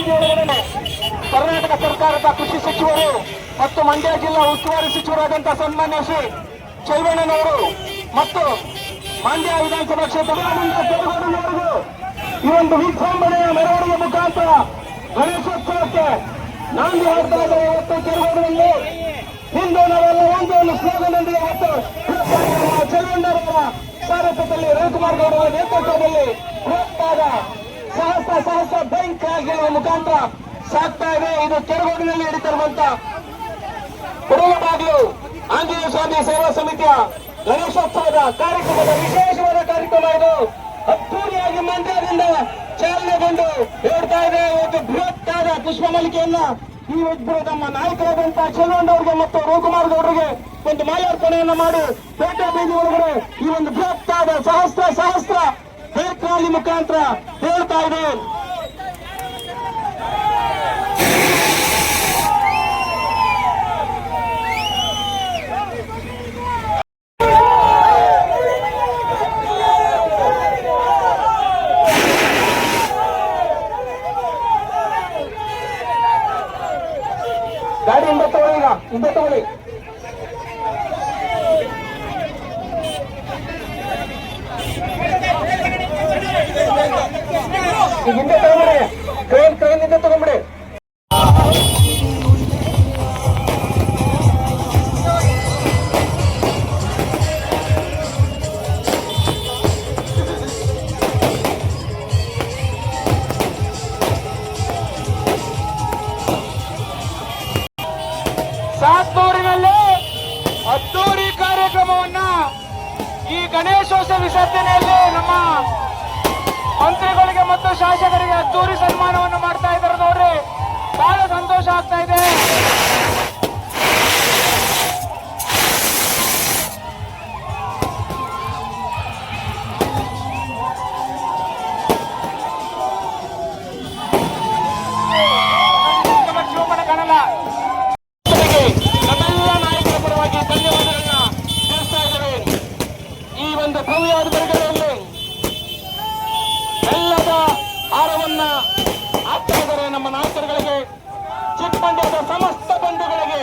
ವೇದಿಕೆಯೊಳಗಡೆ ಕರ್ನಾಟಕ ಸರ್ಕಾರದ ಕೃಷಿ ಸಚಿವರು ಮತ್ತು ಮಂಡ್ಯ ಜಿಲ್ಲಾ ಉಸ್ತುವಾರಿ ಸಚಿವರಾದಂತಹ ಸನ್ಮಾನ್ಯ ಶ್ರೀ ಚೈವಣ್ಣನವರು ಮತ್ತು ಮಂಡ್ಯ ವಿಧಾನಸಭಾ ಕ್ಷೇತ್ರದ ಈ ಒಂದು ವಿಜೃಂಭಣೆಯ ಮೆರವಣಿಗೆ ಮುಖಾಂತರ ಗಣೇಶೋತ್ಸವಕ್ಕೆ ನಾಂದಿ ಹಾಡ್ತಾ ಇದ್ದಾರೆ. ಇವತ್ತು ಕೆರಗೋಡಿನಲ್ಲಿ ಹಿಂದೂ ನಾವೆಲ್ಲ ಒಂದು ಸ್ಲೋಗನ್ನೊಂದಿಗೆ ಇವತ್ತು ಚೈವಣ್ಣರವರ ಸಾರಥ್ಯದಲ್ಲಿ ರವಿಕುಮಾರ್ ಗೌಡರ ನೇತೃತ್ವದಲ್ಲಿ ಬೃಹತ್ತಾದ ಸಹಸ್ರ ಬ್ಯಾಂಕ್ ಗೆಲ್ಲುವ ಮುಖಾಂತರ ಸಾಗ್ತಾ ಇದೆ. ಇದು ಕೆರಗೋಡಿನಲ್ಲಿ ನಡೀತಿರುವಂತ ಕುರುಬಾಗಿಲು ಆಂಜನೇಯ ಸ್ವಾಮಿ ಸೇವಾ ಸಮಿತಿಯ ಗಣೇಶೋತ್ಸವದ ಕಾರ್ಯಕ್ರಮದ ವಿಶೇಷವಾದ ಕಾರ್ಯಕ್ರಮ. ಇದು ಅದ್ದೂರಿಯಾಗಿ ಮಂಡ್ಯದಿಂದ ಚಾಲನೆಗೊಂಡು ಹೇಳ್ತಾ ಇದೆ. ಇವತ್ತು ಬೃಹತ್ತಾದ ಪುಷ್ಪ ಮಲ್ಲಿಕೆಯನ್ನ ಈ ಇಬ್ಬರು ನಮ್ಮ ನಾಯಕರಾದಂತಹ ಚೈವಣ್ಣವ್ರಿಗೆ ಮತ್ತು ರವಿಕುಮಾರ್ ಗೌಡರಿಗೆ ಒಂದು ಮಾಲಾರ್ಪಣೆಯನ್ನ ಮಾಡಿ ಪೇಟೆ ಬೀದಿ ಒಳಗಡೆ ಈ ಒಂದು ಬೃಹತ್ತಾದ ಸಹಸ್ರ ಬೈಕ್ ರ್ಯಾಲಿ ಮುಖಾಂತರ ಹೇಳ್ತಾ ಇದೆ. ಗಾಡಿ ಹಿಂದೆ ತಗೊಳ್ಳಿ, ಈಗ ಹಿಂದೆ ತಗೊಳ್ಳಿ. ಈಗ ಹಿಂದೆ ತಗೊಂಬಿಡಿ, ಕ್ರೇನ್ ಹಿಂದೆ ತಗೊಂಬಿಡಿ. ಸಾತ್ನೂರಿನಲ್ಲಿ ಅದ್ದೂರಿ ಕಾರ್ಯಕ್ರಮವನ್ನ ಈ ಗಣೇಶೋತ್ಸವ ವಿಸರ್ಜನೆಯಲ್ಲಿ ನಮ್ಮ ಮಂತ್ರಿಗಳಿಗೆ ಮತ್ತು ಶಾಸಕರಿಗೆ ಅದ್ದೂರಿ ಸನ್ಮಾನವನ್ನು ಮಾಡ್ತಾ ಇದ್ದಾರೆ. ನೋಡ್ರಿ, ಬಹಳ ಸಂತೋಷ ಆಗ್ತಾ ಇದೆ. ಕಾಣಲ್ಲ. ನಮ್ಮೆಲ್ಲ ನಾಯಕರ ಪರವಾಗಿ ಧನ್ಯವಾದಗಳನ್ನ ತಿಳಿಸ್ತಾ ಇದ್ದೇವೆ. ಈ ಒಂದು ಭವ್ಯವಾದ ಬಿಡುಗಡೆಯಲ್ಲಿ ಎಲ್ಲದ ಹಾರವನ್ನ ಹಾಕ್ತಾ ಇದ್ದಾರೆ ನಮ್ಮ ನಾಯಕರುಗಳಿಗೆ, ಚಿಕ್ಕಮಂಡ್ಯದ ಸಮಸ್ತ ಬಂಧುಗಳಿಗೆ,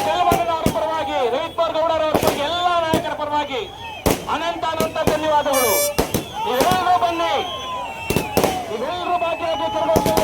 ಚಲಮಣ್ಣನವರ ಪರವಾಗಿ, ರವಿಕುಮಾರ್ ಗೌಡರವರ ಪರವಾಗಿ, ಎಲ್ಲ ನಾಯಕರ ಪರವಾಗಿ ಅನಂತ ಧನ್ಯವಾದಗಳು. ನೀವೆಲ್ಲರೂ ಬನ್ನಿ, ನೀವೆಲ್ಲರೂ ಭಾಗಿಯಾಗಿ ತರಬೇಕು.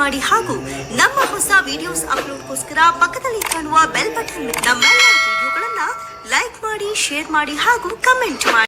ಮಾಡಿ ಹಾಗೂ ನಮ್ಮ ಹೊಸ ವಿಡಿಯೋಸ್ ಅಪ್ಲೋಡ್ಗೋಸ್ಕರ ಪಕ್ಕದಲ್ಲಿ ಕಾಣುವ ಬೆಲ್ ಬಟನ್ ನಮ್ಮೆಲ್ಲ ವಿಡಿಯೋಗಳನ್ನ ಲೈಕ್ ಮಾಡಿ, ಶೇರ್ ಮಾಡಿ ಹಾಗೂ ಕಮೆಂಟ್ ಮಾಡಿ.